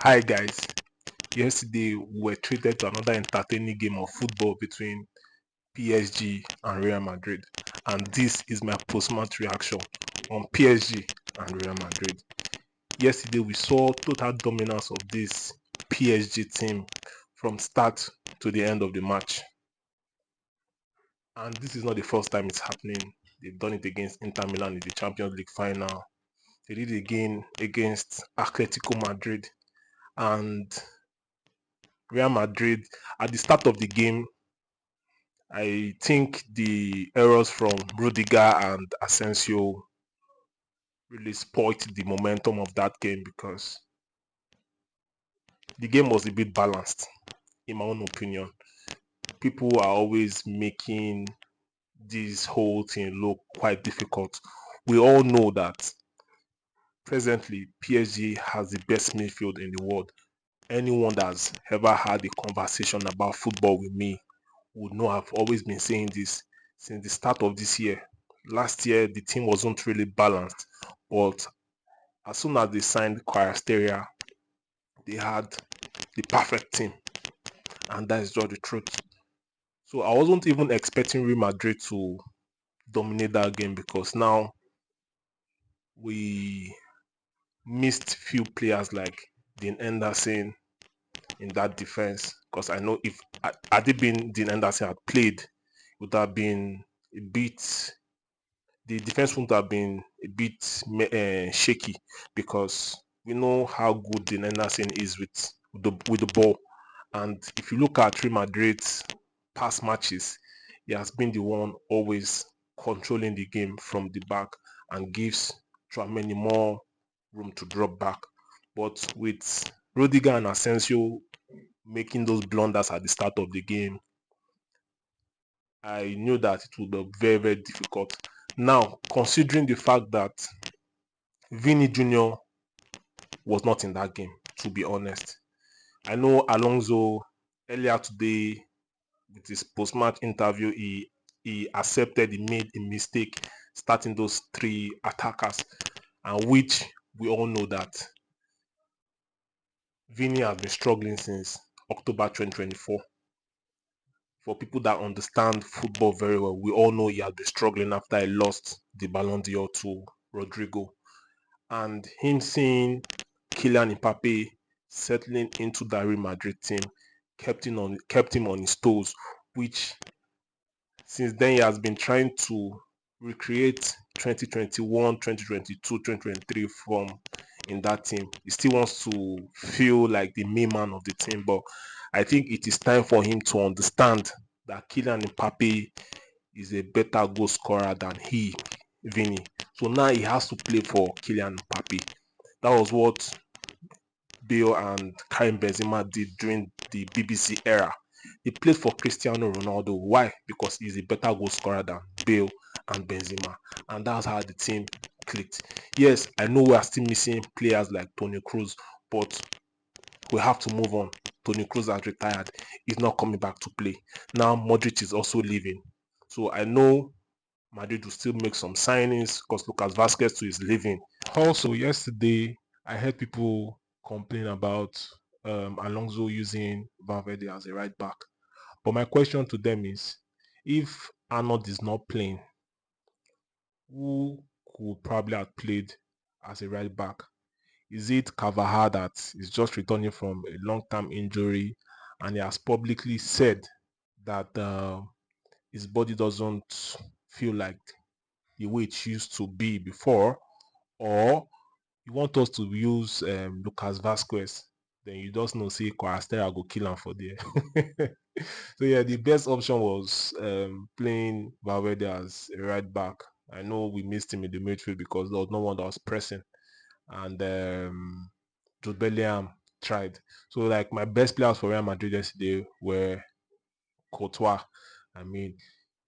Hi guys, yesterday we were treated to another entertaining game of football between PSG and Real Madrid, and this is my post-match reaction on PSG and Real Madrid. Yesterday we saw total dominance of this PSG team from start to the end of the match, and this is not the first time it's happening. They've done it against Inter Milan in the Champions League final. They did it again against Atletico Madrid, and Real Madrid at the start of the game. I think the errors from Rudiger and Asensio really spoiled the momentum of that game because the game was a bit balanced, in my own opinion. People are always making this whole thing look quite difficult. We all know that presently PSG has the best midfield in the world. Anyone that's ever had a conversation about football with me would know I've always been saying this since the start of this year. Last year, the team wasn't really balanced, but as soon as they signed Kvaratskhelia, they had the perfect team, and that is just the truth. So I wasn't even expecting Real Madrid to dominate that game because now we missed few players like Dean Henderson in that defense. Because I know if had it been Dean Henderson had played, it would have been a bit the defense wouldn't have been a bit shaky because we know how good the Henderson is with the ball. And if you look at Real Madrid's past matches, he has been the one always controlling the game from the back and gives Tchouaméni more room to drop back. But with Rudiger and Asensio making those blunders at the start of the game, I knew that it would be very, very difficult. Now, considering the fact that Vini Jr. was not in that game, to be honest, I know Alonso earlier today with his post-match interview, he accepted he made a mistake starting those three attackers, and which we all know that Vini has been struggling since October 2024. For people that understand football very well, we all know he has been struggling after he lost the Ballon d'Or to Rodrigo. And him seeing Kylian Mbappe settling into the Real Madrid team kept him on his toes, which since then he has been trying to recreate 2021, 2022, 2023 form in that team. He still wants to feel like the main man of the team, but I think it is time for him to understand that Kylian Mbappe is a better goal scorer than Vini. So now he has to play for Kylian Mbappe. That was what Bale and Karim Benzema did during the BBC era. They played for Cristiano Ronaldo. Why? Because he's a better goal scorer than Bale and Benzema. And that's how the team clicked. Yes, I know we are still missing players like Toni Kroos, but we have to move on. Toni Kroos has retired. He's not coming back to play. Now Modric is also leaving. So I know Madrid will still make some signings because Lucas Vazquez too is leaving. Also, yesterday I heard people complain about Alonso using Valverde as a right back. But my question to them is, if Arnold is not playing, who could probably have played as a right back? Is it Carvajal that is just returning from a long-term injury and he has publicly said that his body doesn't feel like the way it used to be before? Or you want us to use Lucas Vazquez, then you just know say Kvaratskhelia go kill him for there. So yeah, the best option was playing Valverde as a right back. I know we missed him in the midfield because there was no one that was pressing, and Jude Bellingham tried. So like my best players for Real Madrid yesterday were Courtois. I mean,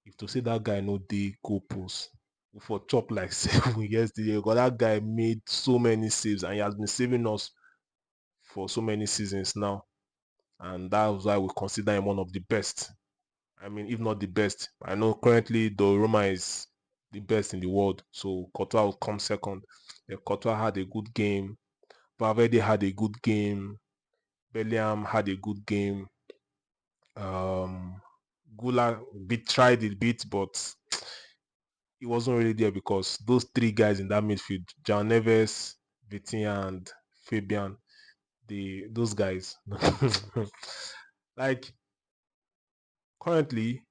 if to say that guy no dey goal post, for chop like 7 years because that guy made so many saves and he has been saving us for so many seasons now, and that was why we consider him one of the best. I mean, if not the best. I know currently the Roma is the best in the world, so Courtois will come second. Yeah, Courtois had a good game. Valverde had a good game. Bellingham had a good game. Gula bit tried a bit, but he wasn't really there because those three guys in that midfield, John Neves, Vitinha, and Fabian, those guys, like currently,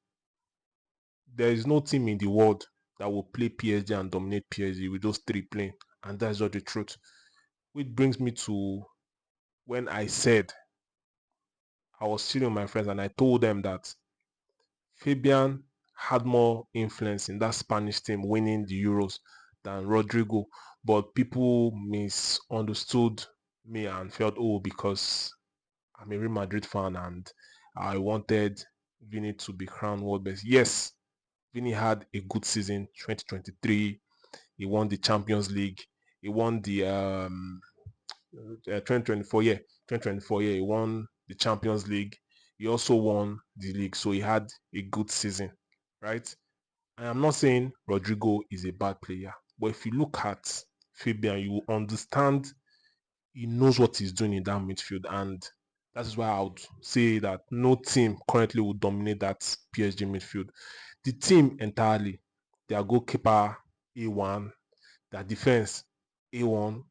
there is no team in the world that will play PSG and dominate PSG with those three playing, and that's just the truth. Which brings me to when I said I was sitting with my friends and I told them that Fabian had more influence in that Spanish team winning the Euros than Rodrigo, but people misunderstood me and felt, oh, because I'm a Real Madrid fan and I wanted Vini to be crowned world best. Yes, Vini had a good season 2023. He won the Champions League. He won the 2024, yeah, 2024, yeah, he won the Champions League. He also won the league, so he had a good season, right? I am not saying Rodrigo is a bad player, but if you look at Fabian, you will understand he knows what he's doing in that midfield, and that is why I would say that no team currently will dominate that PSG midfield. The team entirely, their goalkeeper A1, their defense A1,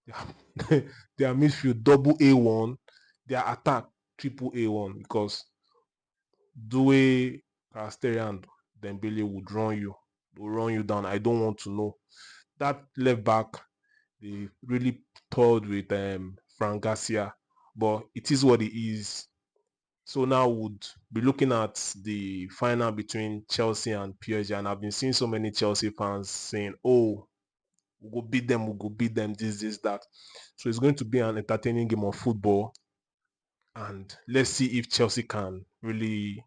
their, their midfield double A1, their attack triple A1 because Due, Carasteri and Dembele will run you down. I don't want to know. That left back, they really told with Frank Garcia, but it is what it is. So now would be looking at the final between Chelsea and PSG, and I've been seeing so many Chelsea fans saying, "Oh, we'll go beat them, this, that." So it's going to be an entertaining game of football, and let's see if Chelsea can really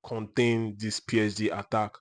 contain this PSG attack.